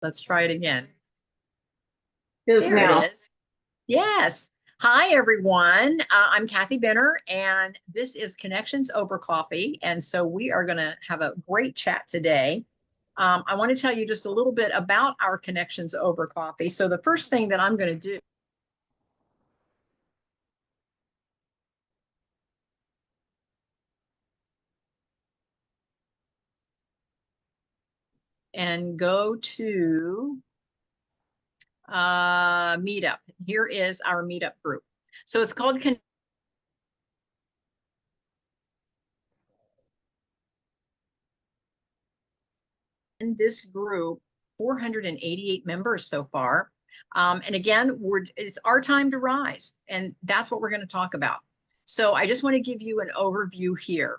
Let's try it again. Good There it now. is. Yes. Hi, everyone. I'm Kathy Benner, and this is Connections Over Coffee. And so we are going to have a great chat today. I want to tell you just a little bit about our Connections Over Coffee. So the first thing that I'm going to do and go to Meetup. Here is our Meetup group. So it's called in this group 488 members so far. And again, it's our time to rise. And that's what we're going to talk about. So I just want to give you an overview here.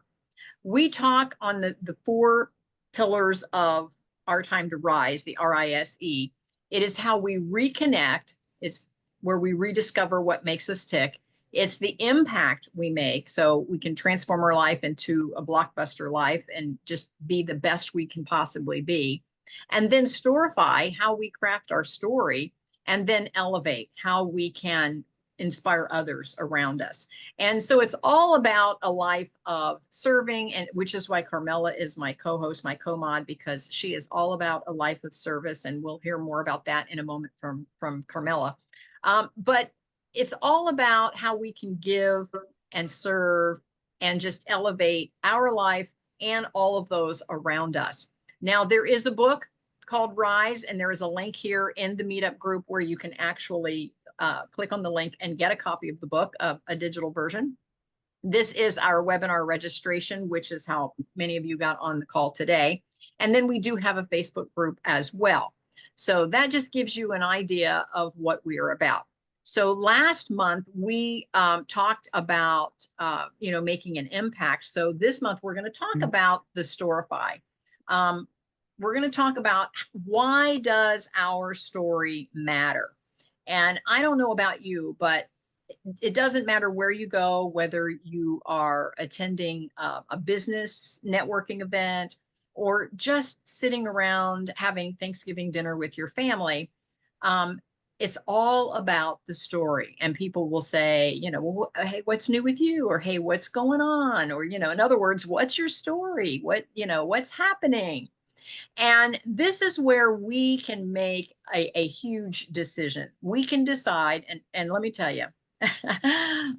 We talk on the four pillars of our time to rise, the RISE. It is how we reconnect. It's where we rediscover what makes us tick. It's the impact we make so we can transform our life into a blockbuster life and just be the best we can possibly be. And then storify, how we craft our story, and then elevate, how we can inspire others around us. And so it's all about a life of serving, and which is why Carmella is my co-host, my co-mod, because she is all about a life of service. And we'll hear more about that in a moment from Carmella. But it's all about how we can give and serve and just elevate our life and all of those around us. Now, there is a book called Rise, and there is a link here in the Meetup group where you can actually click on the link and get a copy of the book, a digital version. This is our webinar registration, which is how many of you got on the call today. And then we do have a Facebook group as well. So that just gives you an idea of what we are about. So last month we talked about, making an impact. So this month we're going to talk about the Storify. We're going to talk about why does our story matter? And I don't know about you, but it doesn't matter where you go, whether you are attending a business networking event or just sitting around having Thanksgiving dinner with your family. It's all about the story. And people will say, well, hey, what's new with you? Or, hey, what's going on? Or, in other words, what's your story? What's happening? And this is where we can make a huge decision. We can decide, and let me tell you,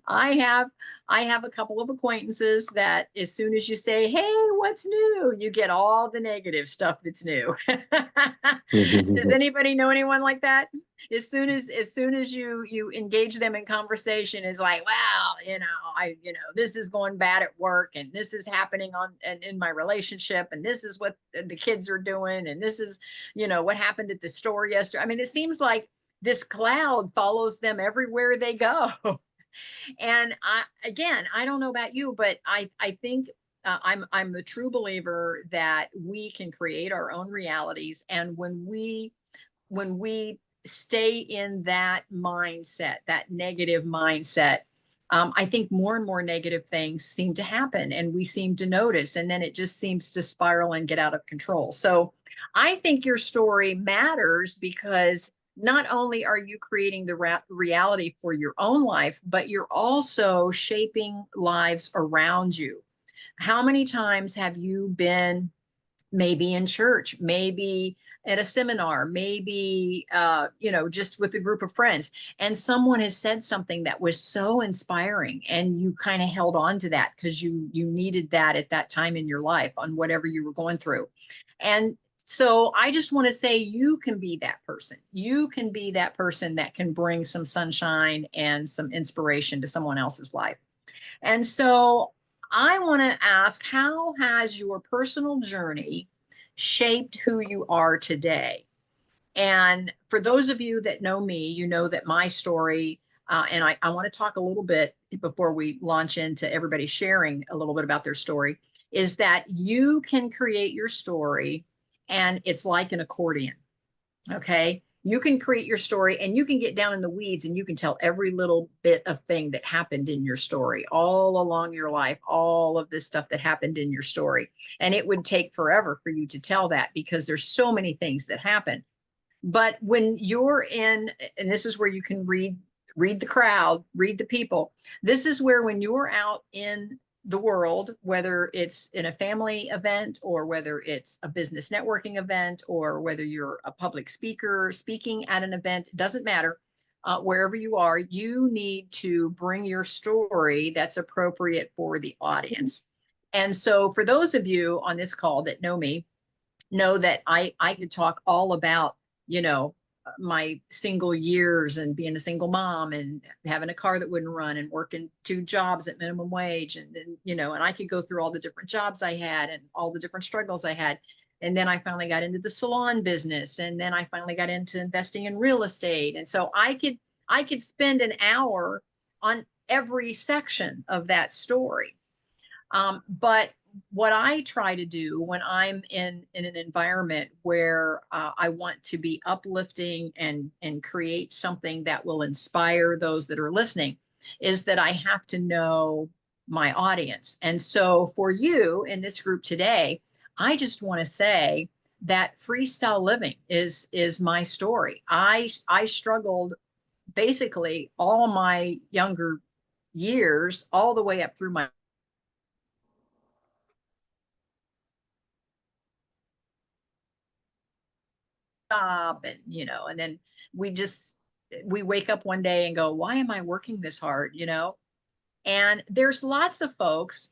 I have a couple of acquaintances that as soon as you say, hey, what's new, you get all the negative stuff that's new. Does anybody know anyone like that? As soon as you engage them in conversation, is like, wow, this is going bad at work, and this is happening in my relationship, and this is what the kids are doing, and this is what happened at the store yesterday. I mean, it seems like this cloud follows them everywhere they go. And I don't know about you, but I think I'm a true believer that we can create our own realities. And when we stay in that mindset, that negative mindset, I think more and more negative things seem to happen, and we seem to notice, and then it just seems to spiral and get out of control. So I think your story matters because not only are you creating the reality for your own life, but you're also shaping lives around you. How many times have you been maybe in church, maybe at a seminar, maybe just with a group of friends, and someone has said something that was so inspiring, and you kind of held on to that because you needed that at that time in your life on whatever you were going through. And so I just want to say, you can be that person. You can be that person that can bring some sunshine and some inspiration to someone else's life. And so I want to ask, how has your personal journey shaped who you are today? And for those of you that know me, you know that my story, and I want to talk a little bit before we launch into everybody sharing a little bit about their story, is that you can create your story, and it's like an accordion. Okay. You can create your story, and you can get down in the weeds, and you can tell every little bit of thing that happened in your story all along your life, all of this stuff that happened in your story. And it would take forever for you to tell that because there's so many things that happen. But when you're in, and this is where you can read the crowd, read the people. This is where when you're out in the world, whether it's in a family event or whether it's a business networking event or whether you're a public speaker speaking at an event, it doesn't matter. Wherever you are, you need to bring your story that's appropriate for the audience. And so for those of you on this call that know me, know that I could talk all about, you know, my single years and being a single mom and having a car that wouldn't run and working 2 jobs at minimum wage. And then, you know, and I could go through all the different jobs I had and all the different struggles I had. And then I finally got into the salon business. And then I finally got into investing in real estate. And so I could spend an hour on every section of that story. But what I try to do when I'm in an environment where I want to be uplifting and create something that will inspire those that are listening is that I have to know my audience. And so for you in this group today, I just want to say that freestyle living is my story. I struggled basically all my younger years, all the way up through my job. And, you know, and then we just, we wake up one day and go, why am I working this hard? You know, and there's lots of folks.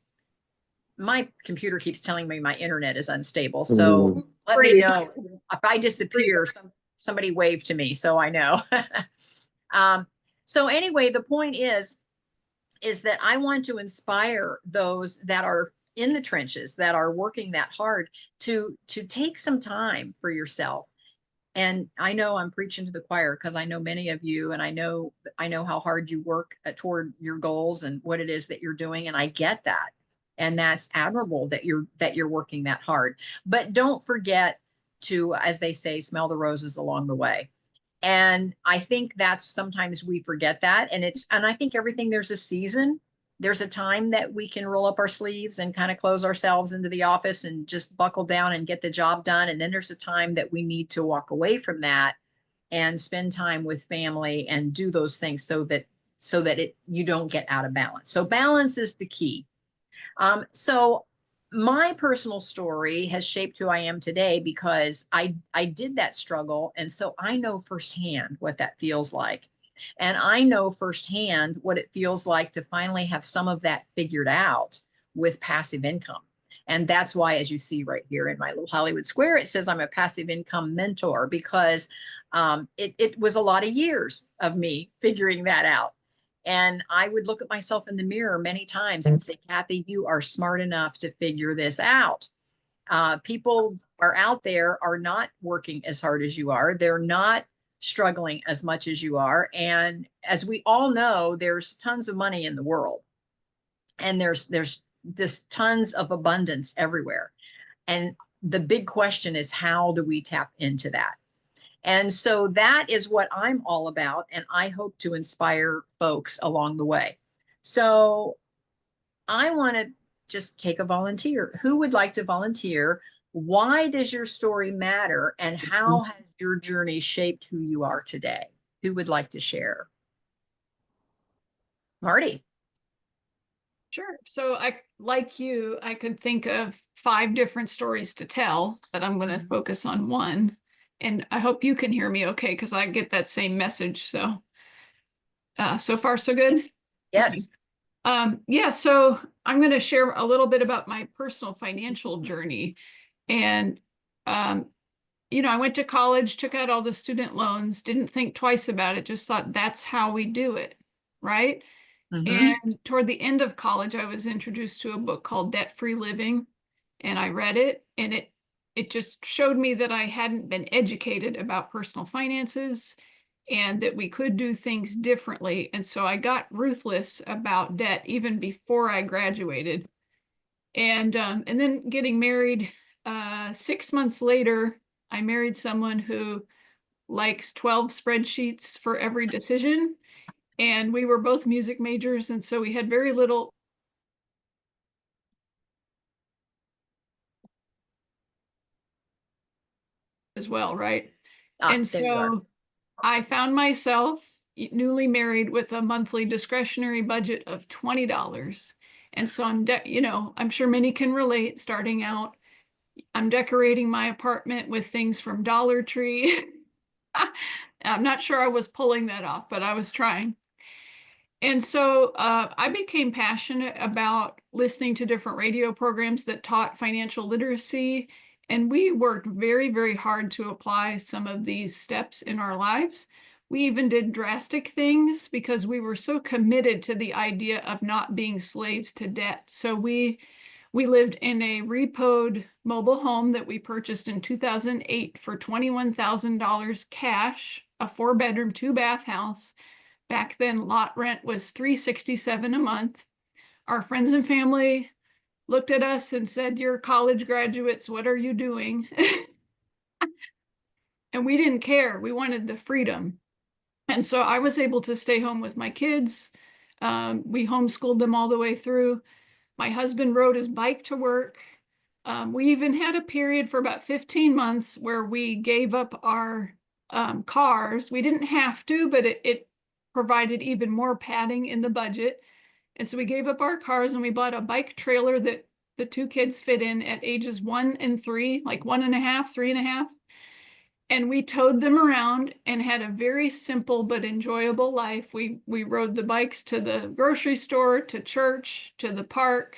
My computer keeps telling me my internet is unstable. So let me know if I disappear, somebody wave to me so I know. So anyway, the point is that I want to inspire those that are in the trenches, that are working that hard, to take some time for yourself. And I know I'm preaching to the choir because I know many of you, and I know how hard you work toward your goals and what it is that you're doing, and I get that. And that's admirable that you're working that hard. But don't forget to, as they say, smell the roses along the way. And I think that's sometimes we forget that. And I think everything, there's a season. There's a time that we can roll up our sleeves and kind of close ourselves into the office and just buckle down and get the job done. And then there's a time that we need to walk away from that and spend time with family and do those things so that you don't get out of balance. So balance is the key. So my personal story has shaped who I am today because I did that struggle. And so I know firsthand what that feels like. And I know firsthand what it feels like to finally have some of that figured out with passive income. And that's why, as you see right here in my little Hollywood square, it says I'm a passive income mentor because it was a lot of years of me figuring that out. And I would look at myself in the mirror many times and say, Kathy, you are smart enough to figure this out. People are out there are not working as hard as you are. They're not struggling as much as you are. And as we all know, there's tons of money in the world. And there's this tons of abundance everywhere. And the big question is, how do we tap into that? And so that is what I'm all about. And I hope to inspire folks along the way. So I want to just take a volunteer. Who would like to volunteer? Why does your story matter? And how has your journey shaped who you are today? Who would like to share? Marty. Sure. So like you, I could think of 5 different stories to tell, but I'm going to focus on one. And I hope you can hear me okay, because I get that same message. So, so far, so good? Yes. Okay. Yeah, so I'm going to share a little bit about my personal financial journey. And, you know, I went to college, took out all the student loans, didn't think twice about it, just thought that's how we do it, right? And toward the end of college, I was introduced to a book called Debt-Free Living, and I read it, and it just showed me that I hadn't been educated about personal finances and that we could do things differently. And so I got ruthless about debt even before I graduated. And then getting married, 6 months later, I married someone who likes 12 spreadsheets for every decision. And we were both music majors, and so we had very little as well, right? Ah, And there you are. so I found myself newly married with a monthly discretionary budget of $20. And so I'm sure many can relate. Starting out, I'm decorating my apartment with things from Dollar Tree. I'm not sure I was pulling that off, but I was trying. And so I became passionate about listening to different radio programs that taught financial literacy. And we worked very, very hard to apply some of these steps in our lives. We even did drastic things because we were so committed to the idea of not being slaves to debt. So we lived in a repoed mobile home that we purchased in 2008 for $21,000 cash, a 4-bedroom, 2-bath house. Back then, lot rent was $367 a month. Our friends and family looked at us and said, "You're college graduates, what are you doing?" And we didn't care. We wanted the freedom. And so I was able to stay home with my kids. We homeschooled them all the way through. My husband rode his bike to work. We even had a period for about 15 months where we gave up our cars. We didn't have to, but it provided even more padding in the budget. And so we gave up our cars and we bought a bike trailer that the 2 kids fit in at ages 1 and 3, like 1.5, 3.5. And we towed them around and had a very simple but enjoyable life. We rode the bikes to the grocery store, to church, to the park,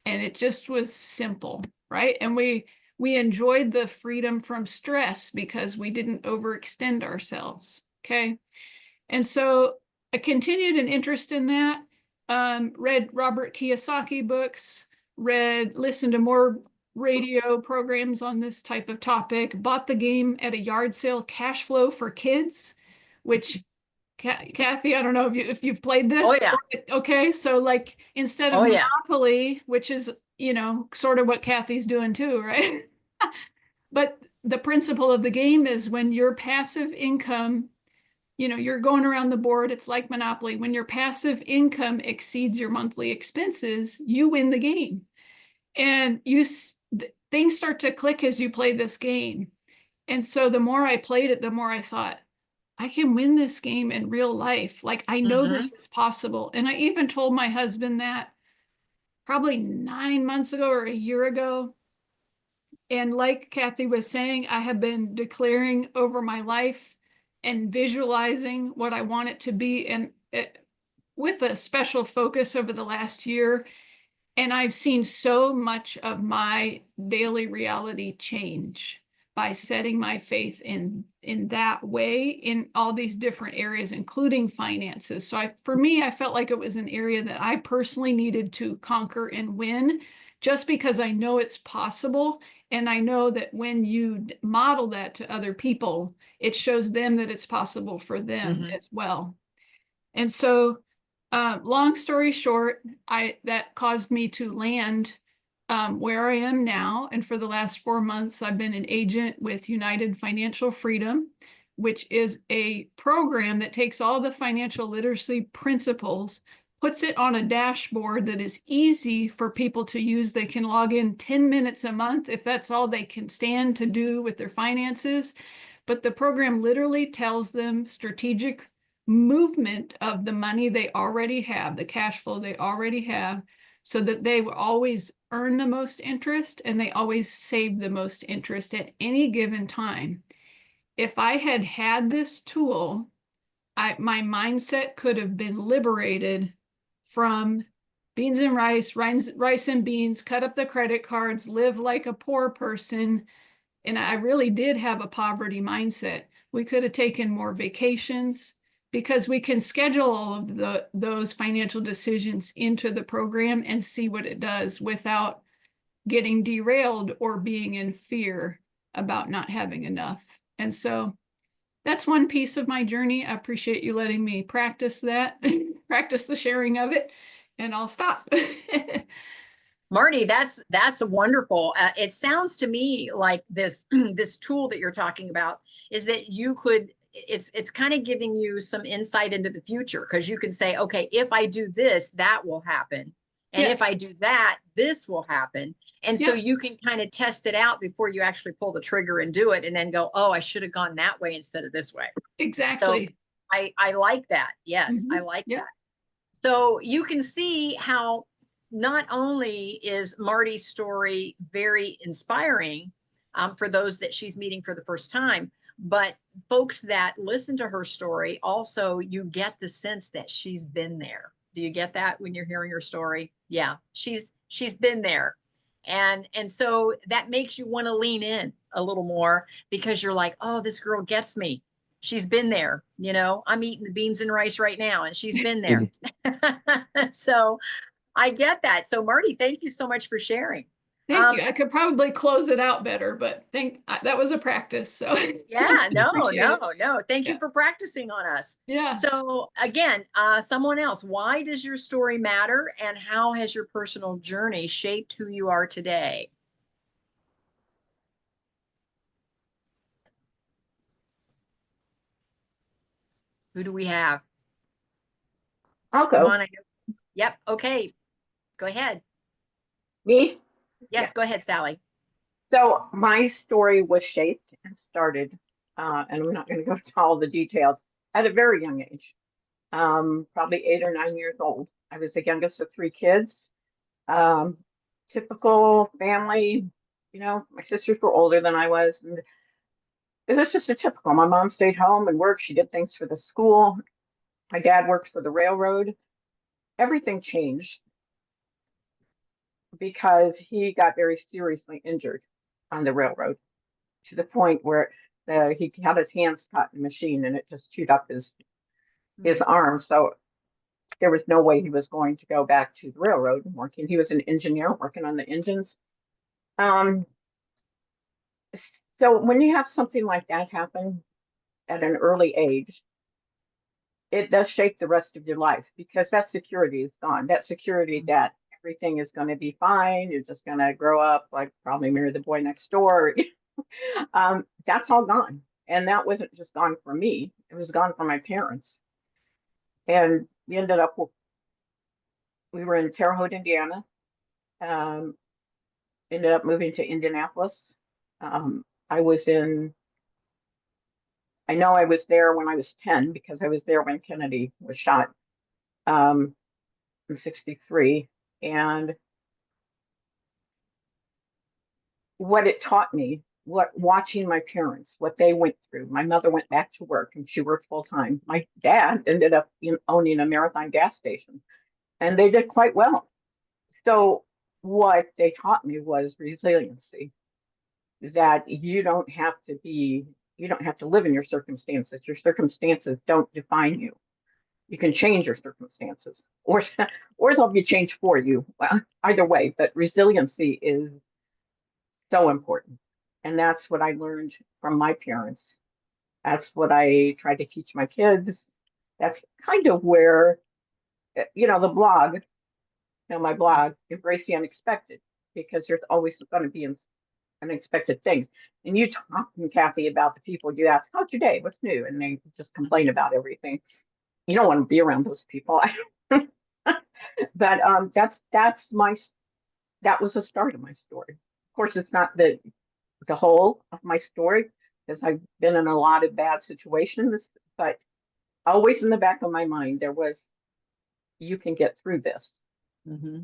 and it just was simple, right? And we enjoyed the freedom from stress because we didn't overextend ourselves, okay? And so I continued an interest in that, read Robert Kiyosaki books, listened to more radio programs on this type of topic, bought the game at a yard sale, Cash Flow for Kids, which Kathy, I don't know if you've played this. Oh, yeah. Okay, so like instead of Oh, yeah. Monopoly, which is, sort of what Kathy's doing too, right? But the principle of the game is when your passive income, you're going around the board, it's like Monopoly. When your passive income exceeds your monthly expenses, you win the game. And things start to click as you play this game. And so the more I played it, the more I thought, I can win this game in real life. Like, I know this is possible. And I even told my husband that probably 9 months ago or a year ago. And like Kathy was saying, I have been declaring over my life and visualizing what I want it to be, and with a special focus over the last year. And I've seen so much of my daily reality change by setting my faith in that way in all these different areas, including finances. So for me, I felt like it was an area that I personally needed to conquer and win, just because I know it's possible. And I know that when you model that to other people, it shows them that it's possible for them as well. And so long story short, that caused me to land where I am now. And for the last 4 months, I've been an agent with United Financial Freedom, which is a program that takes all the financial literacy principles, puts it on a dashboard that is easy for people to use. They can log in 10 minutes a month if that's all they can stand to do with their finances. But the program literally tells them strategic movement of the money they already have, the cash flow they already have, so that they will always earn the most interest and they always save the most interest at any given time. If I had had this tool, my mindset could have been liberated from beans and rice and beans, cut up the credit cards, live like a poor person. And I really did have a poverty mindset. We could have taken more vacations, because we can schedule all of those financial decisions into the program and see what it does without getting derailed or being in fear about not having enough. And so that's one piece of my journey. I appreciate you letting me practice that, practice the sharing of it, and I'll stop. Marty, that's wonderful. It sounds to me like this this tool that you're talking about is that you could, it's kind of giving you some insight into the future, because you can say, okay, if I do this, that will happen. And if I Yes. do that, this will happen. And so Yeah. you can kind of test it out before you actually pull the trigger and do it and then go, oh, I should have gone that way instead of this way. So Exactly. I like that. Yes, I like Yeah. that. So you can see how not only is Marty's story very inspiring for those that she's meeting for the first time, but folks that listen to her story, also you get the sense that she's been there. Do you get that when you're hearing her story? Yeah, she's been there. And so that makes you want to lean in a little more because you're like, oh, this girl gets me. She's been there. You know, I'm eating the beans and rice right now, and she's been there. So I get that. So Marty, thank you so much for sharing. Thank you. I could probably close it out better, but that was a practice. So Yeah, no, appreciate it. no. Thank you Yeah. for practicing on us. Yeah. So again, someone else, why does your story matter and how has your personal journey shaped who you are today? Who do we have? I'll Come go. on. Yep. Okay. Go ahead. Me? Yes, Yeah. go ahead, Sally. So my story was shaped and started, and I'm not going to go into all the details, at a very young age, probably 8 or 9 years old. I was the youngest of three kids. Um, Typical family, my sisters were older than I was. And it was just a typical. My mom stayed home and worked. She did things for the school. My dad worked for the railroad. Everything changed because he got very seriously injured on the railroad to the point where he had his hands caught in a machine and it just chewed up his arm. So there was no way he was going to go back to the railroad and working. He was an engineer working on the engines. Um, so when you have something like that happen at an early age, it does shape the rest of your life because that security is gone. That security that everything is going to be fine. You're just going to grow up, like probably marry the boy next door. That's all gone. And that wasn't just gone for me. It was gone for my parents. And we were in Terre Haute, Indiana. Um, Ended up moving to Indianapolis. Um, I was in, I know I was there when I was 10 because I was there when Kennedy was shot in 63. And what it taught me, what watching my parents, what they went through. My mother went back to work and she worked full time. My dad ended up owning a marathon gas station and they did quite well. So what they taught me was resiliency, that you don't have to live in your circumstances. Your circumstances don't define you. You can change your circumstances or they'll be changed for you. Well, either way, but resiliency is so important. And that's what I learned from my parents. That's what I try to teach my kids. That's kind of where, the blog, my blog, Embrace the Unexpected, because there's always going to be unexpected things. And you talk, Kathy, about the people you ask, how's your day? What's new? And they just complain about everything. You don't want to be around those people. But that was the start of my story. Of course, it's not the whole of my story because I've been in a lot of bad situations, but always in the back of my mind, there was, you can get through this. Mm-hmm.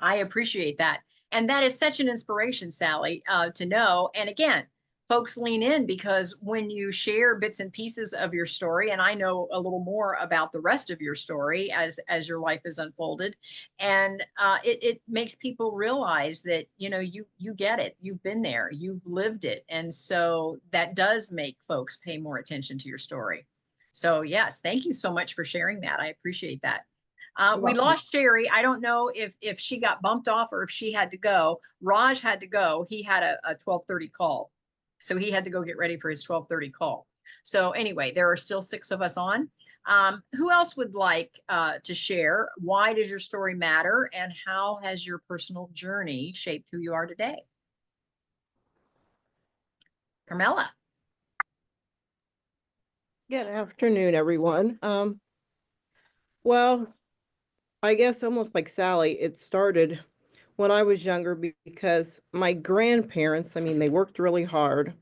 I appreciate that. And that is such an inspiration, Sally, to know. And again, folks lean in because when you share bits and pieces of your story, and I know a little more about the rest of your story as your life is unfolded, and it makes people realize that you get it, you've been there, you've lived it, and so that does make folks pay more attention to your story. So yes, thank you so much for sharing that. I appreciate that. We lost Sherry. I don't know if she got bumped off or if she had to go. Raj had to go. He had a 12:30 call. So he had to go get ready for his 12:30 call. So anyway, there are still 6 of us on. Who else would like to share? Why does your story matter? And how has your personal journey shaped who you are today? Carmella. Good afternoon, everyone. Well, I guess almost like Sally, it started when I was younger because my grandparents, I mean, they worked really hard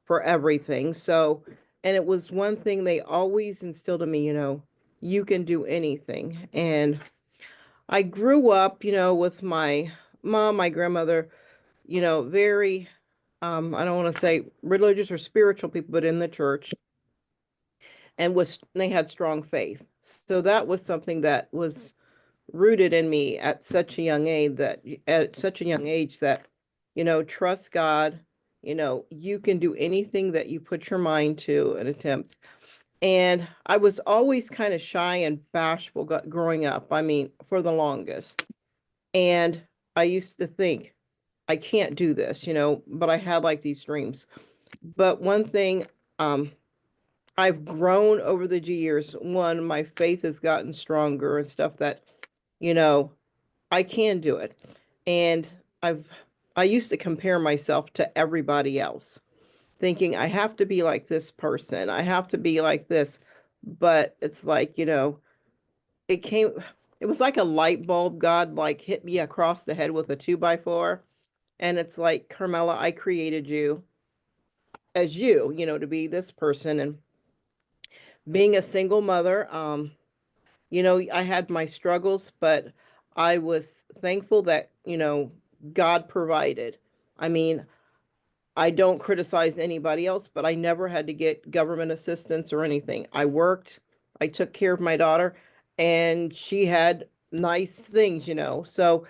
for everything. So, and it was one thing they always instilled in me, you can do anything. And I grew up, with my mom, my grandmother, very, I don't want to say religious or spiritual people, but in the church, and they had strong faith. So that was something that was rooted in me at such a young age that, trust God, you can do anything that you put your mind to and attempt. And I was always kind of shy and bashful growing up. I mean, for the longest. And I used to think, I can't do this, but I had like these dreams. But one thing, I've grown over the years. One, my faith has gotten stronger and stuff that, you know, I can do it. And I've, I used to compare myself to everybody else, thinking I have to be like this person. I have to be like this. But it's like, it came, it was like a light bulb. God like hit me across the head with a 2x4. And it's like, Carmella, I created you as you, to be this person. And being a single mother, I had my struggles, but I was thankful that, God provided. I mean, I don't criticize anybody else, but I never had to get government assistance or anything. I worked, I took care of my daughter, and she had nice things, So,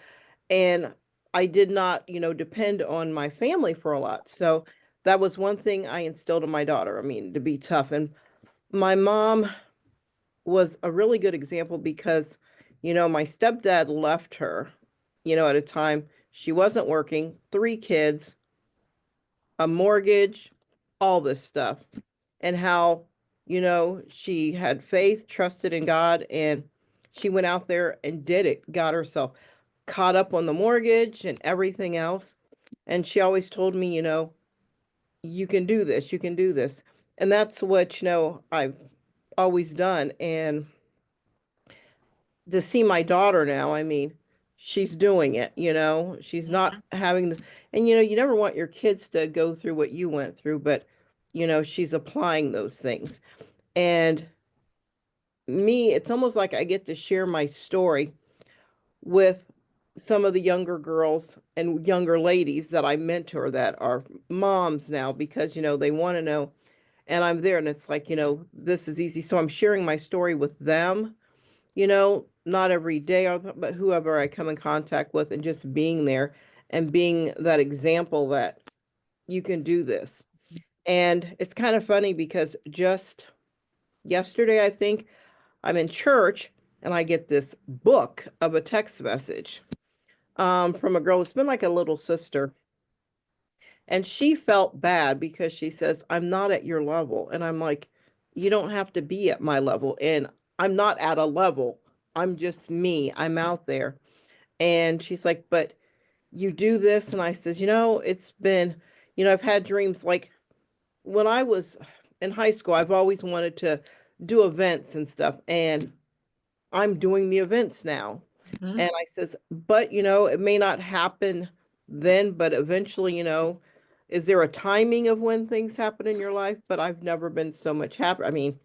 and I did not, depend on my family for a lot. So that was one thing I instilled in my daughter. I mean, to be tough. And my mom was a really good example because, my stepdad left her, at a time she wasn't working, 3 kids, a mortgage, all this stuff, and how, she had faith, trusted in God, and she went out there and did it, got herself caught up on the mortgage and everything else. And she always told me, you can do this, you can do this. And that's what, I've always done. And to see my daughter now, I mean, she's doing it, she's not having the, and you never want your kids to go through what you went through, but she's applying those things. And me, it's almost like I get to share my story with some of the younger girls and younger ladies that I mentor that are moms now because, they want to know. And I'm there and it's like, this is easy. So I'm sharing my story with them, not every day, but whoever I come in contact with and just being there and being that example that you can do this. And it's kind of funny because just yesterday, I think I'm in church and I get this book of a text message from a girl that's been like a little sister. And she felt bad because she says, I'm not at your level. And I'm like, you don't have to be at my level. And I'm not at a level. I'm just me. I'm out there. And she's like, but you do this. And I says, it's been, I've had dreams like when I was in high school, I've always wanted to do events and stuff. And I'm doing the events now. Mhm. And I says, but it may not happen then, but eventually, is there a timing of when things happen in your life? But I've never been so much happier. I mean,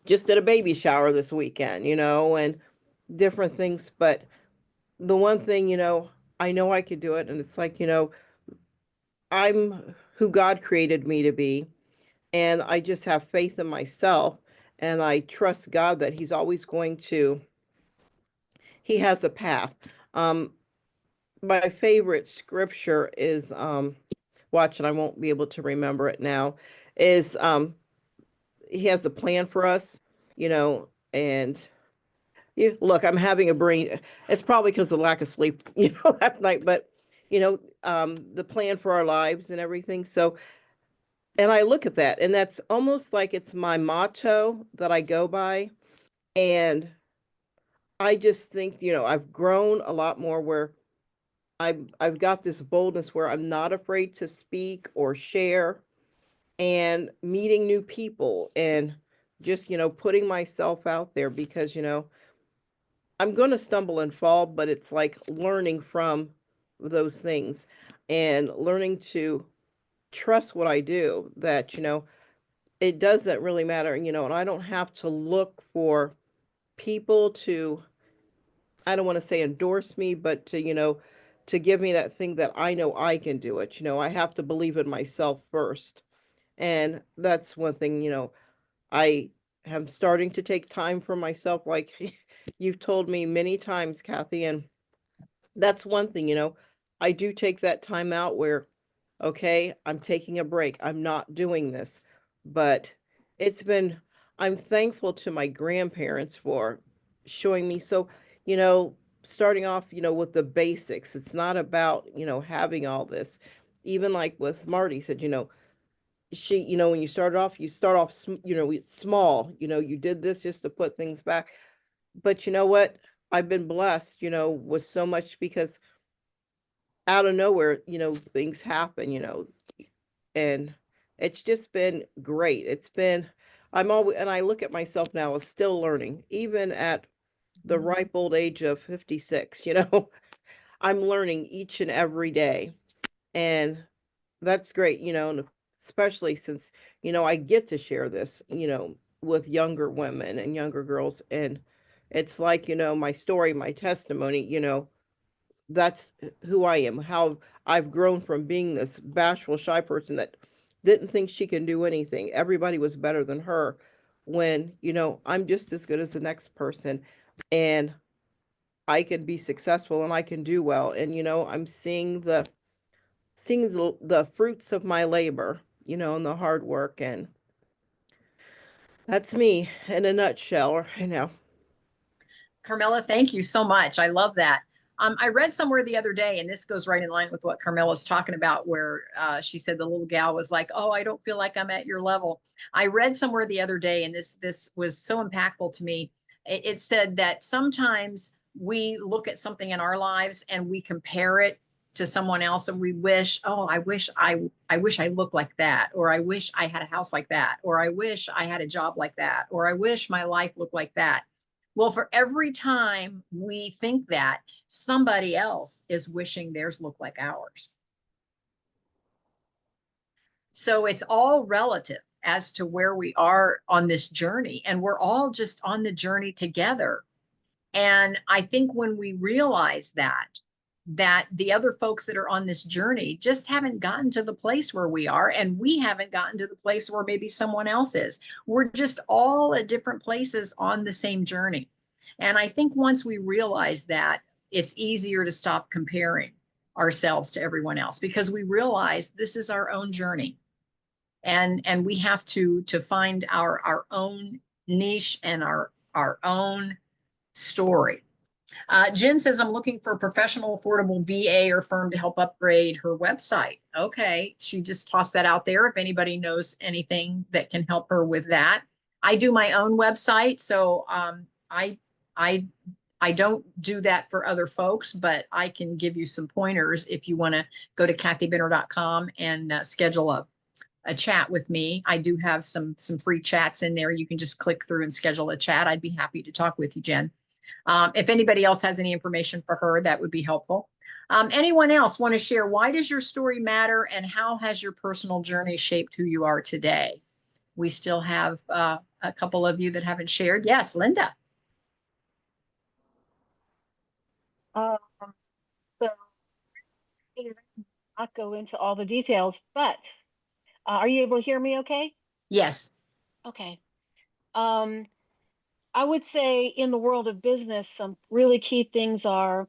just did a baby shower this weekend, and different things. But the one thing, I know I could do it. And it's like, I'm who God created me to be. And I just have faith in myself. And I trust God that He's always going to, He has a path. My favorite scripture is, watch, and I won't be able to remember it now, is He has a plan for us, and look, I'm having a brain, it's probably because of lack of sleep, last night, but the plan for our lives and everything. So, and I look at that, and that's almost like it's my motto that I go by. And I just think, I've grown a lot more where I've got this boldness where I'm not afraid to speak or share and meeting new people and just, putting myself out there because, I'm going to stumble and fall, but it's like learning from those things and learning to trust what I do, that, it doesn't really matter, and I don't have to look for people to, I don't want to say endorse me, but to, to give me that thing that I know I can do it. I have to believe in myself first. And that's one thing, I am starting to take time for myself, like you've told me many times, Kathy, and that's one thing, I do take that time out where, okay, I'm taking a break. I'm not doing this. But it's been, I'm thankful to my grandparents for showing me. So, you know, starting off, with the basics, it's not about, having all this. Even like with Marty said, she, when you start off, small, you did this just to put things back. But you know what? I've been blessed, with so much, because out of nowhere, things happen, and it's just been great. It's been, I'm always, and I look at myself now as still learning, even at the ripe old age of 56, I'm learning each and every day. And that's great, and especially since, I get to share this, with younger women and younger girls. And it's like, my story, my testimony, that's who I am, how I've grown from being this bashful, shy person that didn't think she can do anything. Everybody was better than her, when, I'm just as good as the next person, and I can be successful and I can do well. And, I'm seeing the fruits of my labor, and the hard work. And that's me in a nutshell, Carmella, thank you so much. I love that. I read somewhere the other day, and this goes right in line with what Carmella's talking about, where she said the little gal was like, "Oh, I don't feel like I'm at your level." I read somewhere the other day, and this was so impactful to me. It said that sometimes we look at something in our lives and we compare it to someone else, and we wish, "Oh, I wish I looked like that," or "I wish I had a house like that," or "I wish I had a job like that," or "I wish my life looked like that." Well, for every time we think that, somebody else is wishing theirs look like ours. So it's all relative as to where we are on this journey. And we're all just on the journey together. And I think when we realize that the other folks that are on this journey just haven't gotten to the place where we are, and we haven't gotten to the place where maybe someone else is. We're just all at different places on the same journey. And I think once we realize that, it's easier to stop comparing ourselves to everyone else, because we realize this is our own journey. And we have to find our own niche and our own story. Jen says, "I'm looking for a professional, affordable VA or firm to help upgrade her website." Okay, she just tossed that out there. If anybody knows anything that can help her with that. I do my own website, so I I I don't do that for other folks, but I can give you some pointers if you want to go to kathybinner.com and schedule a chat with me. I do have some free chats in there. You can just click through and schedule a chat. I'd be happy to talk with you, Jen. If anybody else has any information for her, that would be helpful. Anyone else want to share, why does your story matter, and how has your personal journey shaped who you are today? We still have a couple of you that haven't shared. Yes, Linda. Um, so I'll not go into all the details, but are you able to hear me okay? Yes. Okay. I would say in the world of business, some really key things are,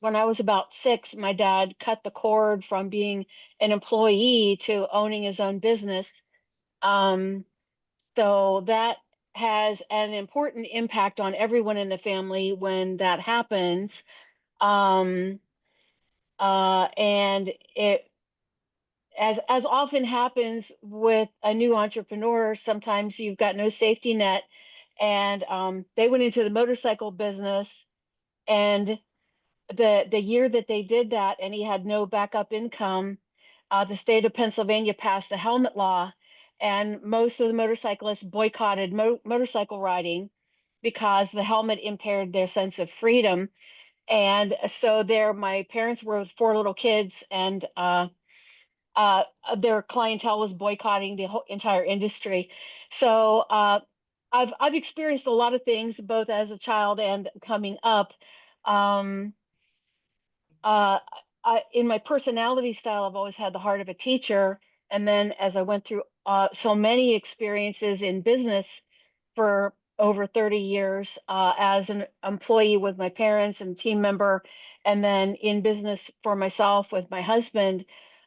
when I was about 6, my dad cut the cord from being an employee to owning his own business. So that has an important impact on everyone in the family when that happens. And it, as often happens with a new entrepreneur, sometimes you've got no safety net. And they went into the motorcycle business, and the year that they did that, and he had no backup income, the state of Pennsylvania passed a helmet law, and most of the motorcyclists boycotted motorcycle riding. because the helmet impaired their sense of freedom. And so my parents were with 4 little kids, and their clientele was boycotting the whole entire industry. So I've experienced a lot of things both as a child and coming up. Um, in my personality style, I've always had the heart of a teacher. And then as I went through so many experiences in business for over 30 years as an employee with my parents and team member, and then in business for myself with my husband,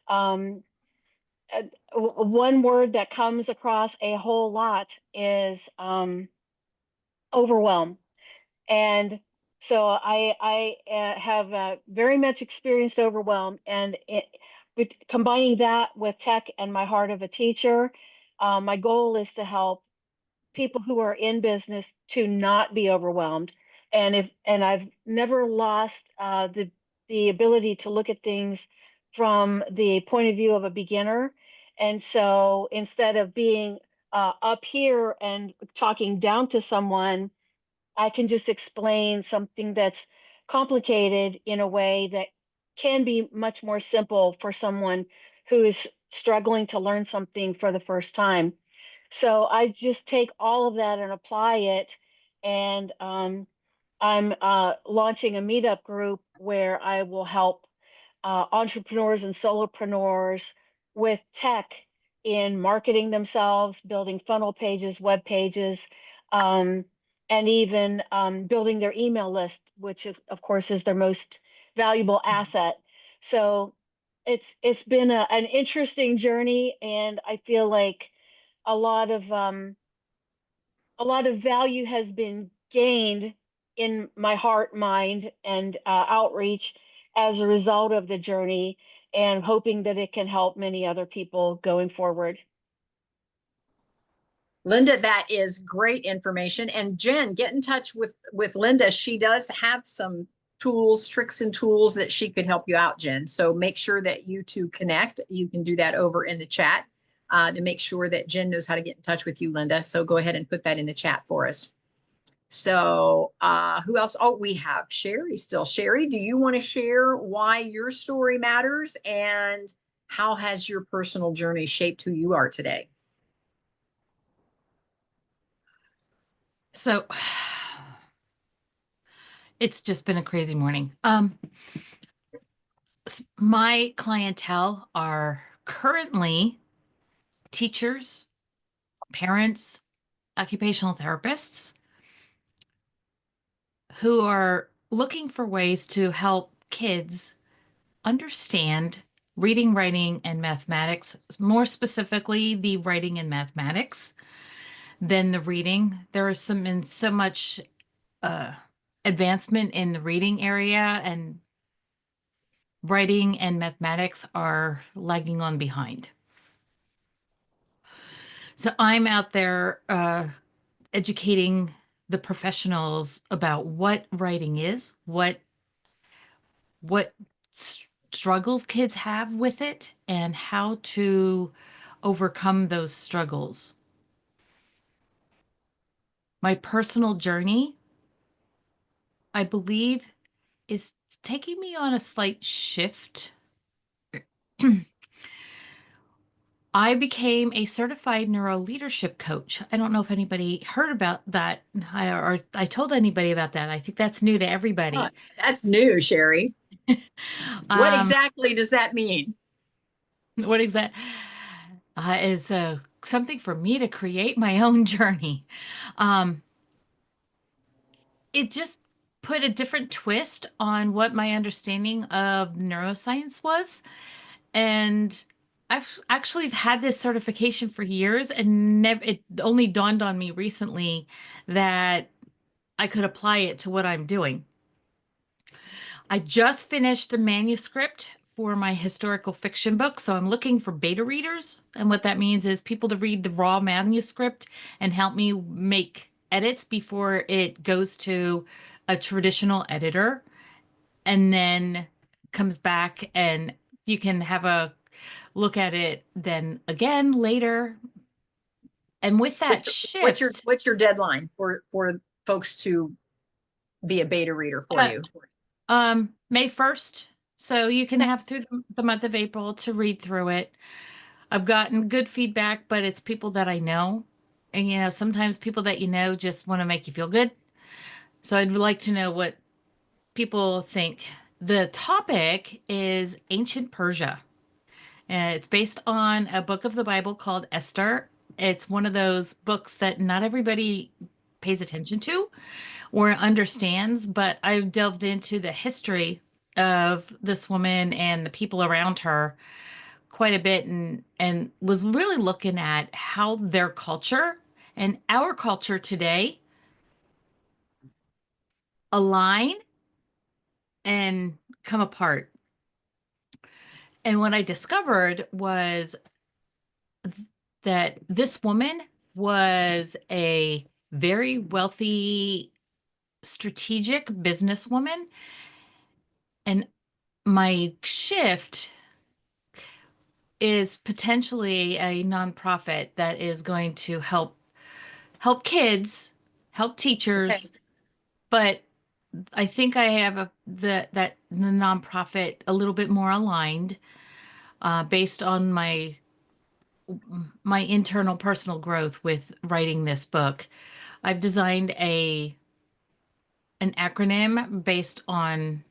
um, one word that comes across a whole lot is overwhelm. And so I have very much experienced overwhelm, and with combining that with tech and my heart of a teacher, my goal is to help people who are in business to not be overwhelmed. And I've never lost the ability to look at things from the point of view of a beginner. And so instead of being up here and talking down to someone, I can just explain something that's complicated in a way that can be much more simple for someone who is struggling to learn something for the first time. So I just take all of that and apply it. And I'm launching a meetup group where I will help entrepreneurs and solopreneurs with tech in marketing themselves, building funnel pages, web pages, um, and even building their email list, which of course is their most valuable asset. So it's been an interesting journey, and I feel like a lot of value has been gained in my heart, mind, and outreach as a result of the journey, and hoping that it can help many other people going forward. Linda, that is great information. And Jen, get in touch with Linda. She does have some tools, tricks and tools that she could help you out, Jen. So make sure that you two connect. You can do that over in the chat to make sure that Jen knows how to get in touch with you, Linda. So go ahead and put that in the chat for us. So who else? Oh, we have Sherry still. Sherry, do you want to share why your story matters and how has your personal journey shaped who you are today? So it's just been a crazy morning. My clientele are currently teachers, parents, occupational therapists who are looking for ways to help kids understand reading, writing, and mathematics, more specifically the writing and mathematics than the reading. There is so much advancement in the reading area, and writing and mathematics are lagging on behind. So I'm out there educating the professionals about what writing is, what struggles kids have with it, and how to overcome those struggles. My personal journey, I believe, is taking me on a slight shift. I became a certified neuro leadership coach. I don't know if anybody heard about that, or I told anybody about that. I think that's new to everybody. That's new, Sherry. What Um, exactly does that mean? What exactly is something for me to create my own journey. It just put a different twist on what my understanding of neuroscience was. And I've actually had this certification for years, and it only dawned on me recently that I could apply it to what I'm doing. I just finished a manuscript for my historical fiction book, so I'm looking for beta readers. And what that means is people to read the raw manuscript and help me make edits before it goes to a traditional editor, and then comes back and you can have a look at it then again later. And with that shift, What's your deadline for folks to be a beta reader for you? May 1st. So you can have through the month of April to read through it. I've gotten good feedback, but it's people that I know. And, you know, sometimes people that you know just want to make you feel good. So I'd like to know what people think. The topic is ancient Persia. And it's based on a book of the Bible called Esther. It's one of those books that not everybody pays attention to or understands, but I've delved into the history of this woman and the people around her quite a bit, and was really looking at how their culture and our culture today align and come apart. And what I discovered was that this woman was a very wealthy, strategic businesswoman. And my shift is potentially a nonprofit that is going to help kids, help teachers, but I think I have the nonprofit a little bit more aligned based on my internal personal growth with writing this book. I've designed an acronym based on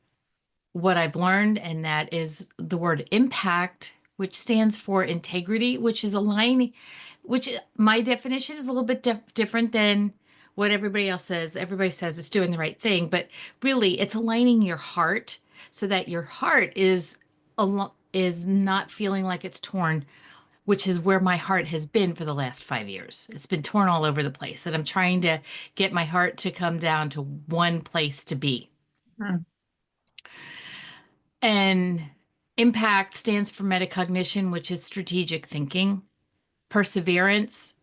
what I've learned, and that is the word impact, which stands for integrity, which is aligning, which my definition is a little bit different than what everybody else says. Everybody says it's doing the right thing, but really it's aligning your heart so that your heart is not feeling like it's torn, which is where my heart has been for the last 5 years. It's been torn all over the place, and I'm trying to get my heart to come down to one place to be. And impact stands for metacognition, which is strategic thinking, perseverance,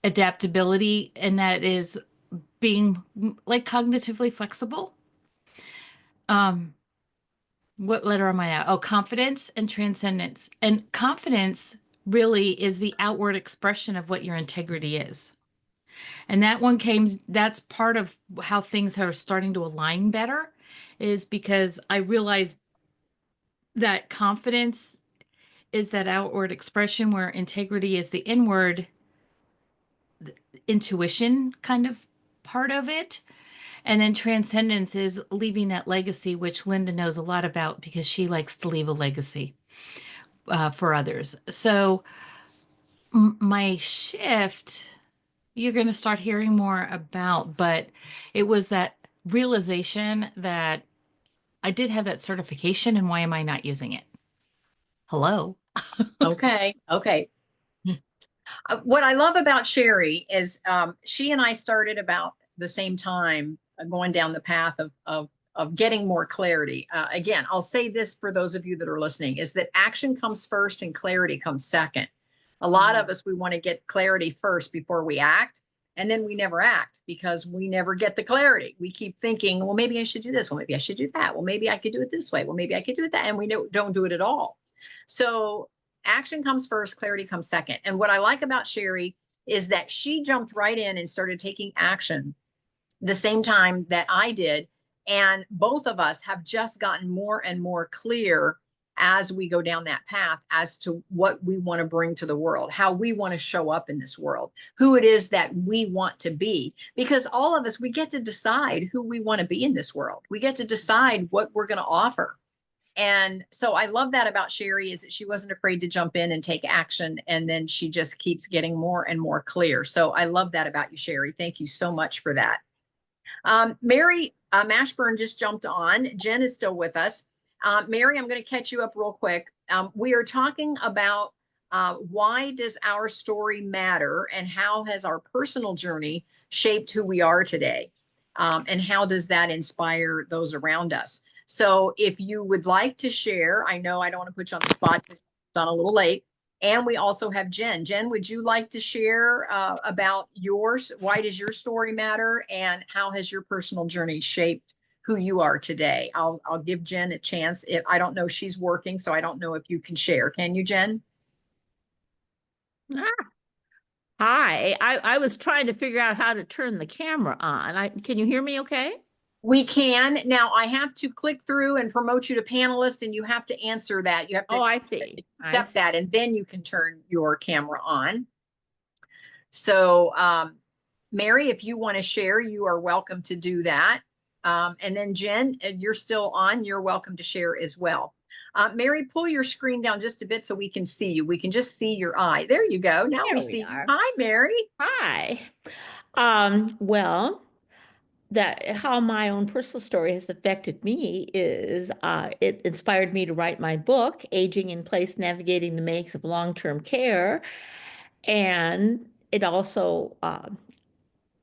adaptability, and that is being like cognitively flexible. What letter am I at? Oh, confidence and transcendence. And confidence really is the outward expression of what your integrity is. And that's part of how things are starting to align better, is because I realized that confidence is that outward expression where integrity is the inward intuition kind of part of it. And then transcendence is leaving that legacy, which Linda knows a lot about because she likes to leave a legacy for others. So my shift, you're going to start hearing more about, but it was that realization that I did have that certification, and why am I not using it? Hello. Okay. What I love about Sherry is she and I started about the same time going down the path of getting more clarity. Again, I'll say this for those of you that are listening, is that action comes first and clarity comes second. A lot of us, we want to get clarity first before we act. And then we never act because we never get the clarity. We keep thinking, well, maybe I should do this. Well, maybe I should do that. Well, maybe I could do it this way. Well, maybe I could do it that. And we don't do it at all. So action comes first, clarity comes second. And what I like about Sherry is that she jumped right in and started taking action the same time that I did. And both of us have just gotten more and more clear as we go down that path as to what we want to bring to the world, how we want to show up in this world, who it is that we want to be. Because all of us, we get to decide who we want to be in this world. We get to decide what we're going to offer. And so I love that about Sherry, is that she wasn't afraid to jump in and take action. And then she just keeps getting more and more clear. So I love that about you, Sherry. Thank you so much for that. Mary Mashburn just jumped on. Jen is still with us. Mary, I'm going to catch you up real quick. We are talking about why does our story matter, and how has our personal journey shaped who we are today? And how does that inspire those around us? So if you would like to share, I know I don't want to put you on the spot, it's done a little late. And we also have Jen. Jen, would you like to share about yours? Why does your story matter, and how has your personal journey shaped who you are today? I'll give Jen a chance. If I don't know, she's working, so I don't know if you can share. Can you, Jen? Hi, I was trying to figure out how to turn the camera on. Can you hear me okay? We can. Now I have to click through and promote you to panelist, and you have to answer that. You have to Oh, I see. accept that, and then you can turn your camera on. So, Mary, if you want to share, you are welcome to do that. And then Jen, you're still on, you're welcome to share as well. Mary, pull your screen down just a bit so we can see you. We can just see your eye. There you go. Now There we we see you. are. Hi, Mary. Hi. Well, how my own personal story has affected me is it inspired me to write my book, Aging in Place, Navigating the Makes of Long-Term Care. And it also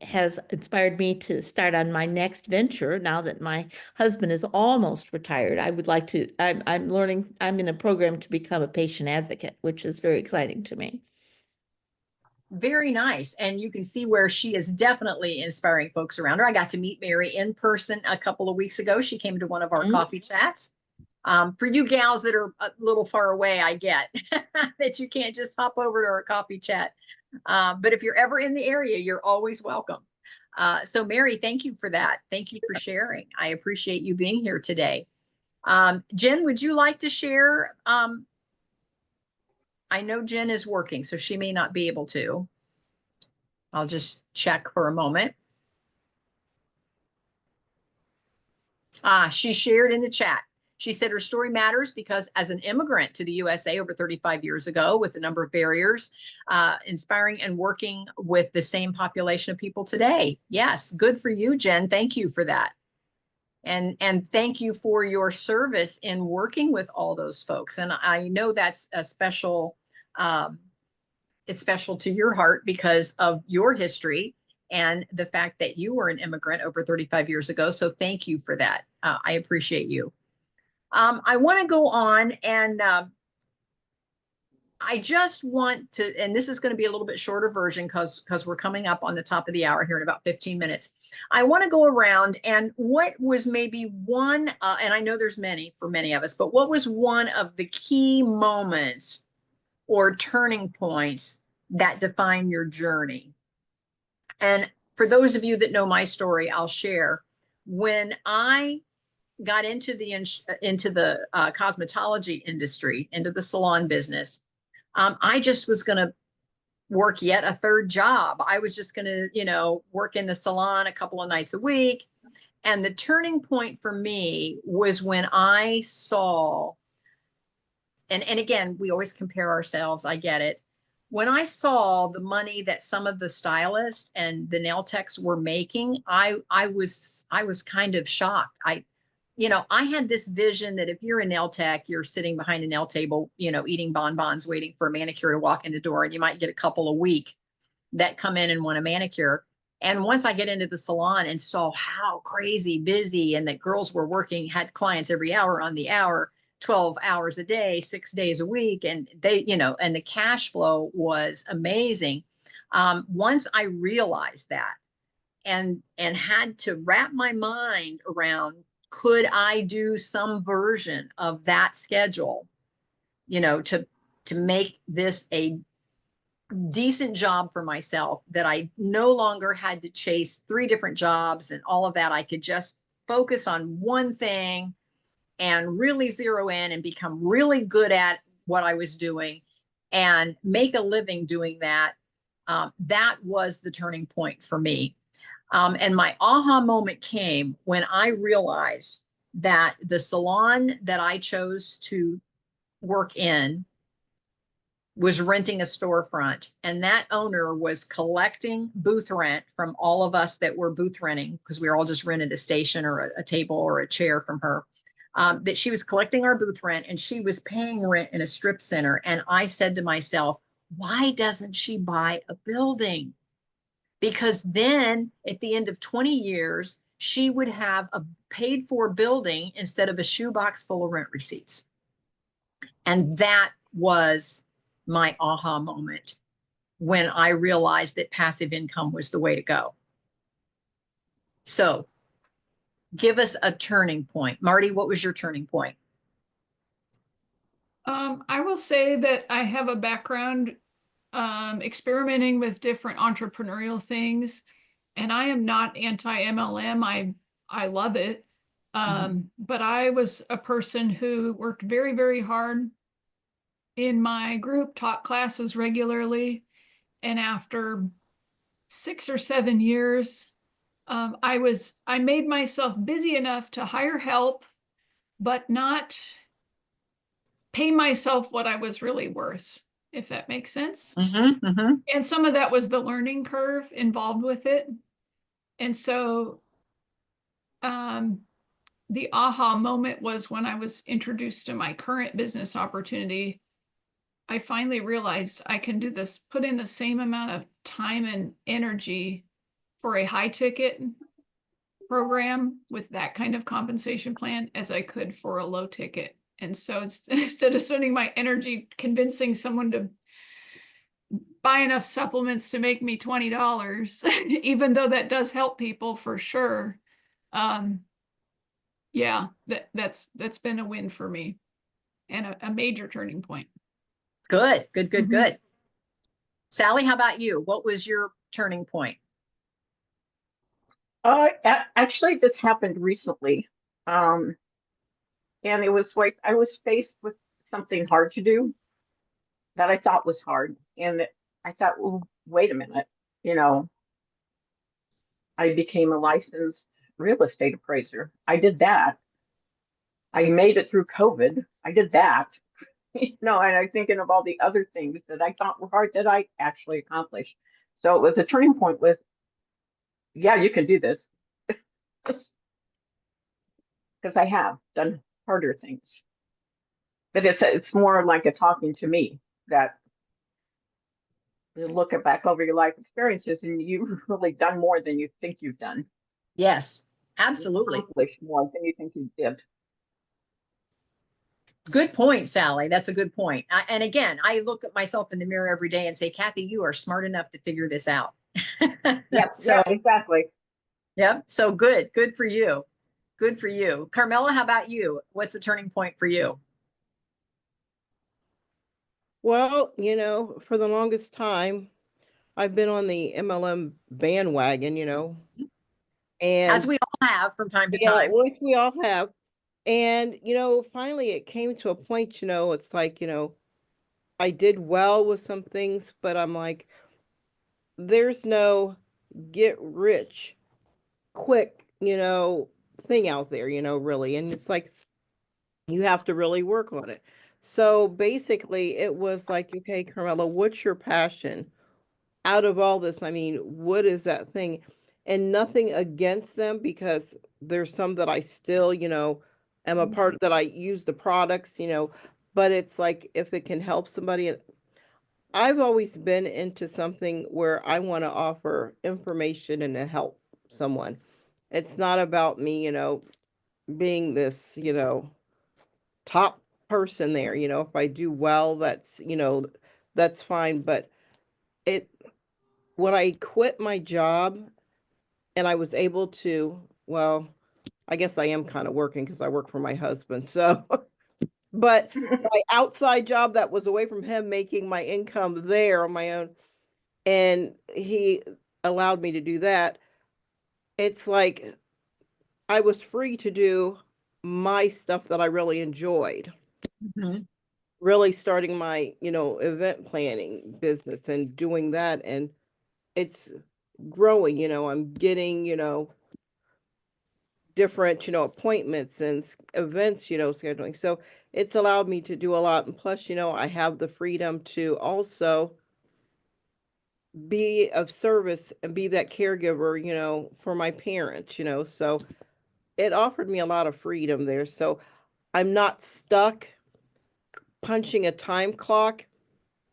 has inspired me to start on my next venture now that my husband is almost retired. I would like to, I'm learning, I'm in a program to become a patient advocate, which is very exciting to me. Very nice. And you can see where she is definitely inspiring folks around her. I got to meet Mary in person a couple of weeks ago. She came to one of our coffee chats. For you gals that are a little far away, I get that you can't just hop over to our coffee chat. But if you're ever in the area, you're always welcome. So Mary, thank you for that. Thank you for sharing. I appreciate you being here today. Jen, would you like to share? I know Jen is working, so she may not be able to. I'll just check for a moment. She shared in the chat. She said her story matters because as an immigrant to the USA over 35 years ago with a number of barriers, inspiring and working with the same population of people today. Yes, good for you, Jen. Thank you for that. And thank you for your service in working with all those folks. And I know that's a special, it's special to your heart because of your history and the fact that you were an immigrant over 35 years ago. So thank you for that. I appreciate you. I want to go on and I just want to, and this is going to be a little bit shorter version because we're coming up on the top of the hour here in about 15 minutes. I want to go around and what was maybe one, and I know there's many for many of us, but what was one of the key moments or turning points that define your journey? And for those of you that know my story, I'll share. When I got into the cosmetology industry, into the salon business, I just was going to work yet a third job. I was just going to, work in the salon a couple of nights a week. And the turning point for me was when I saw, and again, we always compare ourselves. I get it. When I saw the money that some of the stylists and the nail techs were making, I was kind of shocked. I had this vision that if you're a nail tech, you're sitting behind a nail table, eating bonbons, waiting for a manicure to walk in the door, and you might get a couple a week that come in and want a manicure. And once I get into the salon and saw how crazy busy and that girls were working, had clients every hour on the hour, 12 hours a day, 6 days a week, and they, and the cash flow was amazing. Once I realized that and had to wrap my mind around, could I do some version of that schedule, to make this a decent job for myself, that I no longer had to chase 3 different jobs and all of that. I could just focus on one thing and really zero in and become really good at what I was doing and make a living doing that. That was the turning point for me. And my aha moment came when I realized that the salon that I chose to work in was renting a storefront, and that owner was collecting booth rent from all of us that were booth renting, because we were all just rented a station or a table or a chair from her, that she was collecting our booth rent and she was paying rent in a strip center. And I said to myself, why doesn't she buy a building? Because then at the end of 20 years, she would have a paid for building instead of a shoebox full of rent receipts. And that was my aha moment when I realized that passive income was the way to go. So give us a turning point. Marty, what was your turning point? I will say that I have a background experimenting with different entrepreneurial things. And I am not anti-MLM. I love it. But I was a person who worked very, very hard in my group, taught classes regularly. And after 6 or 7 years, I made myself busy enough to hire help, but not pay myself what I was really worth, if that makes sense. And some of that was the learning curve involved with it. And so the aha moment was when I was introduced to my current business opportunity. I finally realized I can do this, put in the same amount of time and energy for a high ticket program with that kind of compensation plan as I could for a low ticket. And so instead of spending my energy convincing someone to buy enough supplements to make me $20, even though that does help people for sure. Yeah, that's been a win for me and a major turning point. Good. Sally, how about you? What was your turning point? Actually, this happened recently. And it was like I was faced with something hard to do that I thought was hard. And I thought, well, wait a minute, you know, I became a licensed real estate appraiser. I did that. I made it through COVID. I did that. And I'm thinking of all the other things that I thought were hard that I actually accomplished. So it was a turning point with, yeah, you can do this. Because I have done harder things. But it's more like a talking to me that you look back over your life experiences and you've really done more than you think you've done. Yes, You've absolutely. accomplished more than you think you did. Good point, Sally. That's a good point. And again, I look at myself in the mirror every day and say, Kathy, you are smart enough to figure this out. Yep, So, yeah, exactly. yep. So good. Good for you. Good for you. Carmella, how about you? What's the turning point for you? Well, for the longest time, I've been on the MLM bandwagon, As and we all have from time to yeah, time. which we all have. And, finally it came to a point, it's like, I did well with some things, but I'm like, there's no get rich quick, thing out there, really. And it's like, you have to really work on it. So basically, it was like, okay, Carmela, what's your passion? Out of all this, I mean, what is that thing? And nothing against them because there's some that I still, am a part that I use the products, but it's like if it can help somebody. And I've always been into something where I want to offer information and to help someone. It's not about me, being this, top person there. If I do well, that's fine. But it, when I quit my job and I was able to, well, I guess I am kind of working because I work for my husband. So, but my outside job that was away from him, making my income there on my own, and he allowed me to do that. It's like I was free to do my stuff that I really enjoyed. Really starting my, event planning business and doing that. And it's growing, I'm getting, different, appointments and events, scheduling. So it's allowed me to do a lot. And plus, I have the freedom to also be of service and be that caregiver, for my parents, so it offered me a lot of freedom there. So I'm not stuck punching a time clock,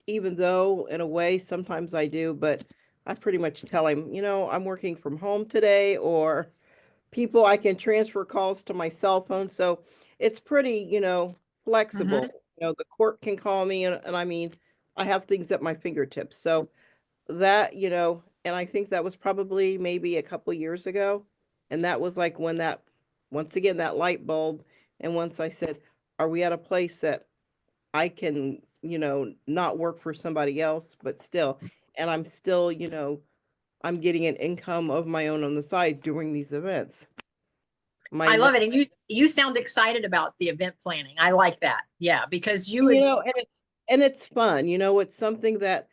even though in a way sometimes I do, but I pretty much tell him, I'm working from home today, or people, I can transfer calls to my cell phone. So it's pretty, flexible. The court can call me and I mean, I have things at my fingertips. So that, and I think that was probably maybe a couple years ago. And that was like when that, once again, that light bulb. And once I said, are we at a place that I can not work for somebody else, but still, and I'm still, I'm getting an income of my own on the side doing these events. I love it. And you sound excited about the event planning. I like that. Yeah, because you would, and it's fun, it's something that,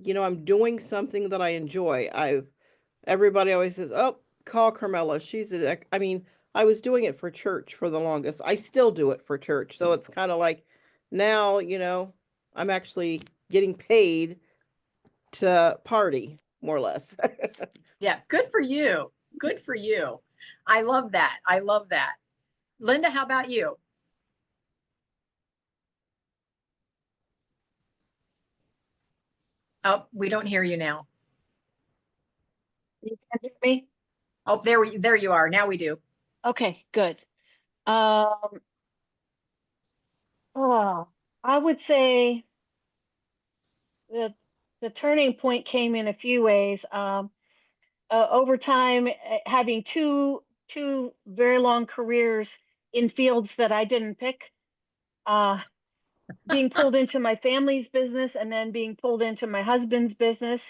I'm doing something that I enjoy. Everybody always says, oh, call Carmella. I was doing it for church for the longest. I still do it for church. So it's kind of like now, I'm actually getting paid to party, more or less. yeah, good for you. Good for you. I love that. I love that. Linda, how about you? Oh, we don't hear you now. You can hear me? Oh, there you are. Now we do. Okay, good. Oh, I would say the turning point came in a few ways. Over time, having two very long careers in fields that I didn't pick, being pulled into my family's business and then being pulled into my husband's business,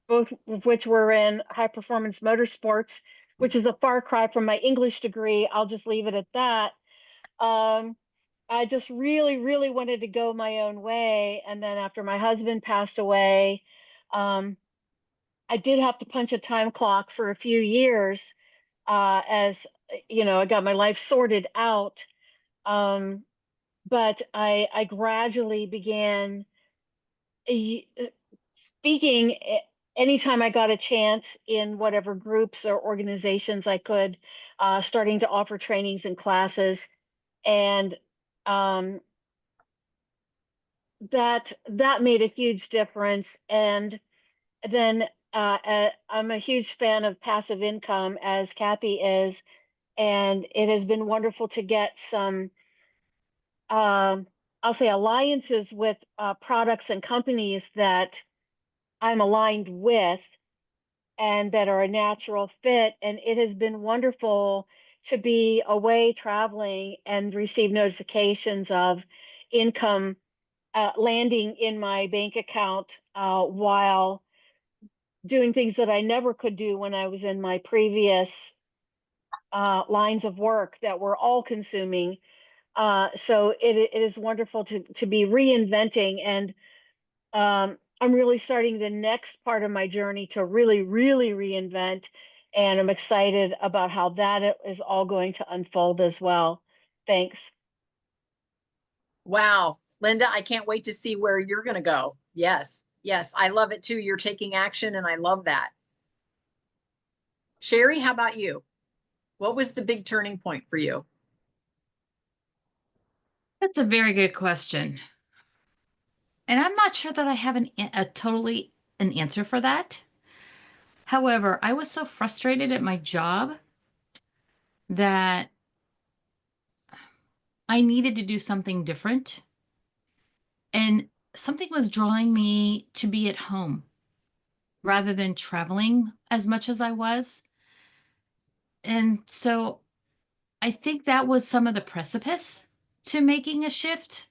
both of which were in high performance motorsports, which is a far cry from my English degree. I'll just leave it at that. I just really, really wanted to go my own way. And then after my husband passed away, I did have to punch a time clock for a few years, as I got my life sorted out. But I gradually began speaking anytime I got a chance in whatever groups or organizations I could, starting to offer trainings and classes. And um, that made a huge difference. And then I'm a huge fan of passive income, as Kathy is, and it has been wonderful to get some, I'll say, alliances with products and companies that I'm aligned with and that are a natural fit. And it has been wonderful to be away traveling and receive notifications of income landing in my bank account while doing things that I never could do when I was in my previous lines of work that were all consuming. So it is wonderful to be reinventing. And I'm really starting the next part of my journey to really, really reinvent. And I'm excited about how that is all going to unfold as well. Thanks. Wow. Linda, I can't wait to see where you're going to go. Yes. Yes. I love it too. You're taking action and I love that. Sherry, how about you? What was the big turning point for you? That's a very good question. And I'm not sure that I have totally an answer for that. However, I was so frustrated at my job that I needed to do something different. And something was drawing me to be at home rather than traveling as much as I was. And so I think that was some of the precipice to making a shift.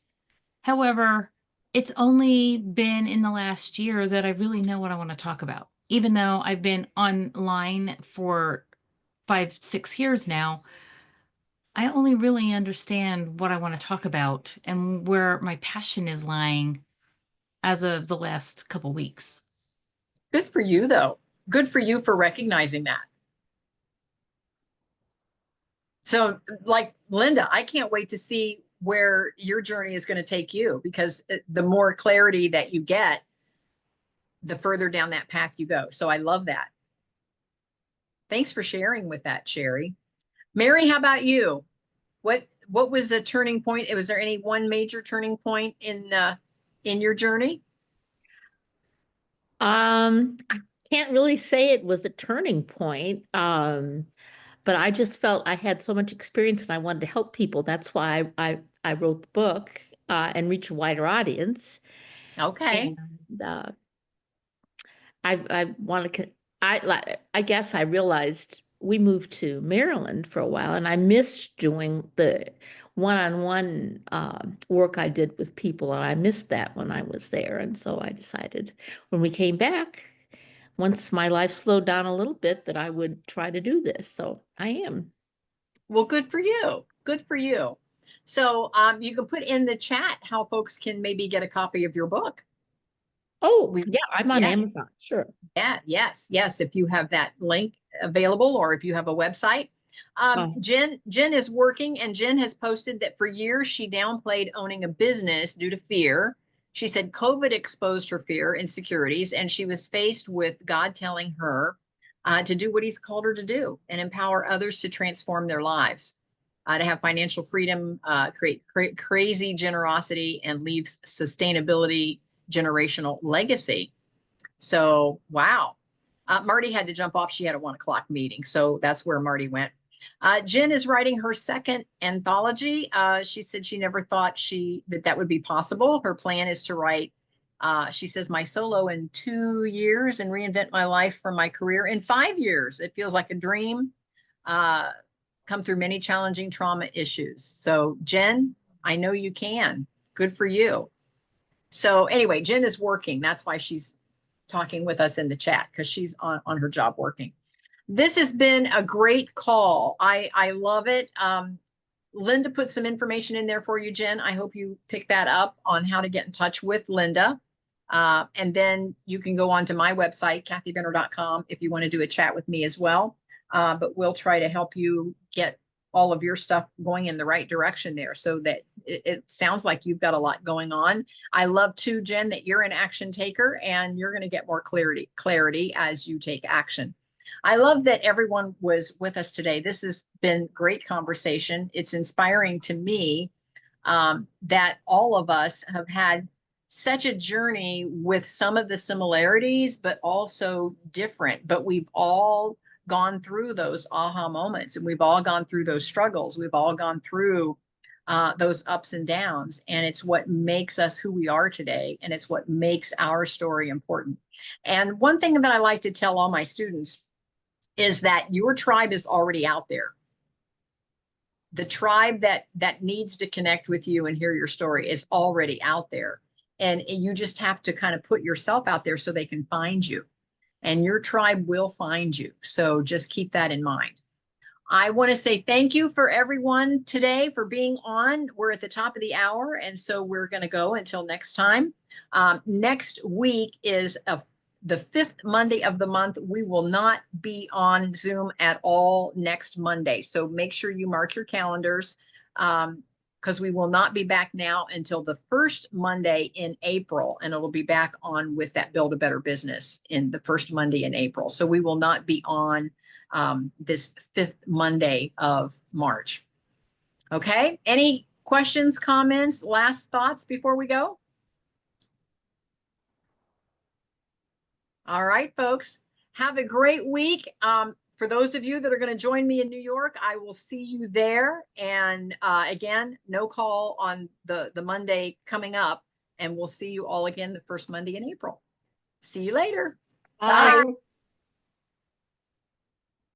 However, it's only been in the last year that I really know what I want to talk about. Even though I've been online for 5, 6 years now, I only really understand what I want to talk about and where my passion is lying as of the last couple weeks. Good for you, though. Good for you for recognizing that. So, like Linda, I can't wait to see where your journey is going to take you, because the more clarity that you get, the further down that path you go. So I love that. Thanks for sharing with that, Sherry. Mary, how about you? What was the turning point? Was there any one major turning point in your journey? I can't really say it was a turning point. But I just felt I had so much experience and I wanted to help people. That's why I wrote the book and reach a wider audience. Okay. And I want to. I guess I realized we moved to Maryland for a while, and I missed doing one-on-one work I did with people, and I missed that when I was there. And so I decided when we came back, once my life slowed down a little bit, that I would try to do this. So I am. Well, good for you. Good for you. So you can put in the chat how folks can maybe get a copy of your book. Oh, We- yeah, I'm on yes. Amazon. Sure. Yeah, yes. If you have that link available, or if you have a website. Jen is working, and Jen has posted that for years she downplayed owning a business due to fear. She said COVID exposed her fear, insecurities, and she was faced with God telling her to do what he's called her to do and empower others to transform their lives, to have financial freedom, create crazy generosity, and leave sustainability, generational legacy. So, wow. Marty had to jump off. She had a 1 o'clock meeting. So that's where Marty went. Jen is writing her second anthology. She said she never thought that would be possible. Her plan is to write, she says, my solo in 2 years and reinvent my life from my career in 5 years. It feels like a dream. Come through many challenging trauma issues. So Jen, I know you can. Good for you. So anyway, Jen is working. That's why she's talking with us in the chat, because she's on her job working. This has been a great call. I love it. Linda put some information in there for you, Jen. I hope you pick that up on how to get in touch with Linda. And then you can go on to my website, kathybenner.com, if you want to do a chat with me as well. But we'll try to help you get all of your stuff going in the right direction there, so that it sounds like you've got a lot going on. I love too, Jen, that you're an action taker, and you're going to get more clarity as you take action. I love that everyone was with us today. This has been great conversation. It's inspiring to me that all of us have had such a journey with some of the similarities, but also different. But we've all gone through those aha moments, and we've all gone through those struggles. We've all gone through those ups and downs, and it's what makes us who we are today, and it's what makes our story important. And one thing that I like to tell all my students is that your tribe is already out there. The tribe that needs to connect with you and hear your story is already out there, and you just have to kind of put yourself out there so they can find you. And your tribe will find you. So just keep that in mind. I want to say thank you for everyone today for being on. We're at the top of the hour, and so we're going to go until next time. Next week is the 5th Monday of the month. We will not be on Zoom at all next Monday. So make sure you mark your calendars, because we will not be back now until the 1st Monday in April, and it'll be back on with that Build a Better Business in the 1st Monday in April. So we will not be on this 5th Monday of March. Okay. Any questions, comments, last thoughts before we go? All right, folks, have a great week. For those of you that are going to join me in New York, I will see you there. And again, no call on the Monday coming up, and we'll see you all again the 1st Monday in April. See you later. Bye. Bye.